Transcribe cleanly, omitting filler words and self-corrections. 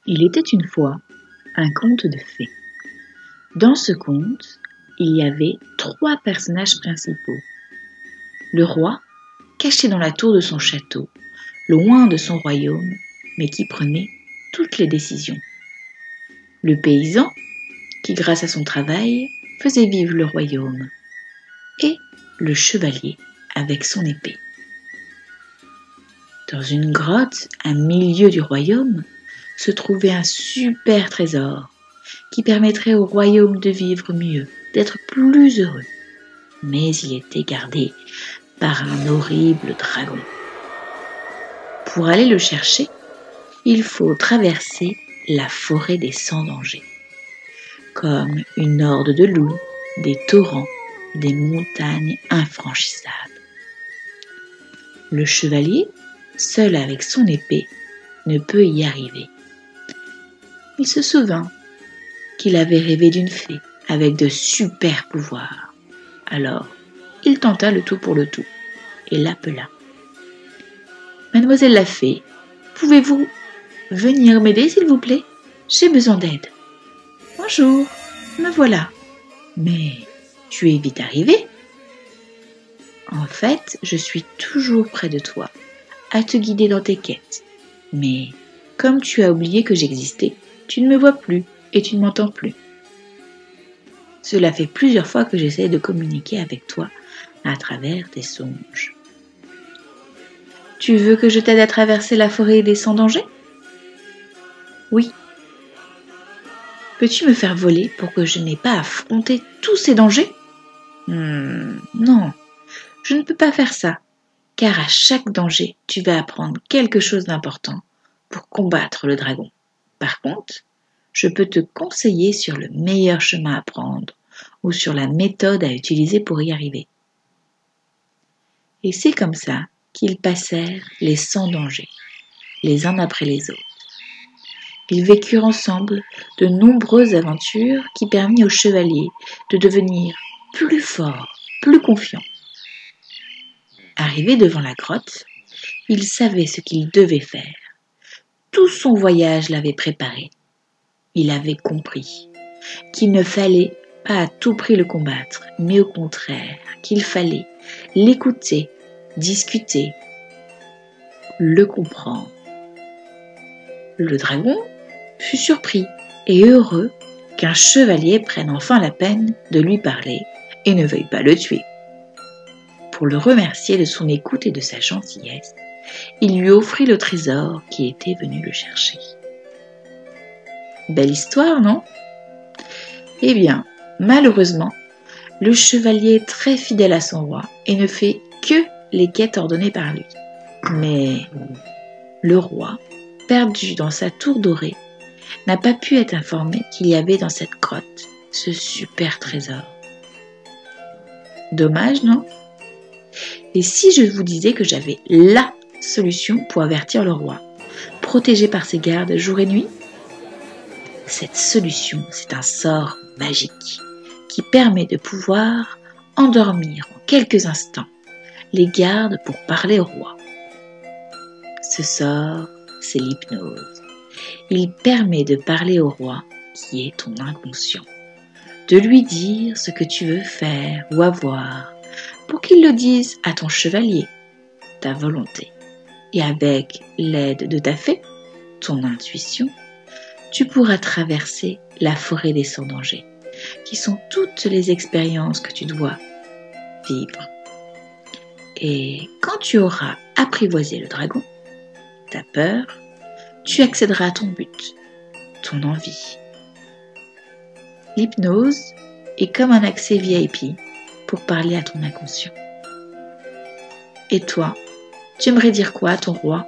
Il était une fois un conte de fées. Dans ce conte, il y avait 3 personnages principaux. Le roi, caché dans la tour de son château, loin de son royaume, mais qui prenait toutes les décisions. Le paysan, qui grâce à son travail, faisait vivre le royaume. Et le chevalier avec son épée. Dans une grotte, à milieu du royaume, se trouvait un super trésor qui permettrait au royaume de vivre mieux, d'être plus heureux. Mais il était gardé par un horrible dragon. Pour aller le chercher, il faut traverser la forêt des sans dangers, comme une horde de loups, des torrents, des montagnes infranchissables. Le chevalier, seul avec son épée, ne peut y arriver. Il se souvint qu'il avait rêvé d'une fée avec de super pouvoirs. Alors, il tenta le tout pour le tout et l'appela. « Mademoiselle la fée, pouvez-vous venir m'aider s'il vous plaît? J'ai besoin d'aide. »« Bonjour, me voilà. Mais tu es vite arrivée. »« En fait, je suis toujours près de toi, à te guider dans tes quêtes. Mais comme tu as oublié que j'existais, tu ne me vois plus et tu ne m'entends plus. Cela fait plusieurs fois que j'essaie de communiquer avec toi à travers tes songes. Tu veux que je t'aide à traverser la forêt des sans dangers? Oui. Peux-tu me faire voler pour que je n'ai pas à affronter tous ces dangers? Non, je ne peux pas faire ça, car à chaque danger, tu vas apprendre quelque chose d'important pour combattre le dragon. Par contre, je peux te conseiller sur le meilleur chemin à prendre ou sur la méthode à utiliser pour y arriver. Et c'est comme ça qu'ils passèrent les 100 dangers, les uns après les autres. Ils vécurent ensemble de nombreuses aventures qui permirent au chevalier de devenir plus fort, plus confiant. Arrivé devant la grotte, il savait ce qu'il devait faire. Tout son voyage l'avait préparé. Il avait compris qu'il ne fallait pas à tout prix le combattre, mais au contraire, qu'il fallait l'écouter, discuter, le comprendre. Le dragon fut surpris et heureux qu'un chevalier prenne enfin la peine de lui parler et ne veuille pas le tuer. Pour le remercier de son écoute et de sa gentillesse, il lui offrit le trésor qui était venu le chercher. Belle histoire, non? Eh bien, malheureusement, le chevalier est très fidèle à son roi et ne fait que les quêtes ordonnées par lui. Mais le roi, perdu dans sa tour dorée, n'a pas pu être informé qu'il y avait dans cette grotte ce super trésor. Dommage, non? Et si je vous disais que j'avais LA solution pour avertir le roi, protégé par ses gardes jour et nuit? Cette solution, c'est un sort magique qui permet de pouvoir endormir en quelques instants les gardes pour parler au roi. Ce sort, c'est l'hypnose. Il permet de parler au roi qui est ton inconscient, de lui dire ce que tu veux faire ou avoir pour qu'il le dise à ton chevalier, ta volonté. Et avec l'aide de ta fée, ton intuition, tu pourras traverser la forêt des sans dangers, qui sont toutes les expériences que tu dois vivre. Et quand tu auras apprivoisé le dragon, ta peur, tu accéderas à ton but, ton envie. L'hypnose est comme un accès VIP pour parler à ton inconscient. Et toi, tu aimerais dire quoi à ton roi ?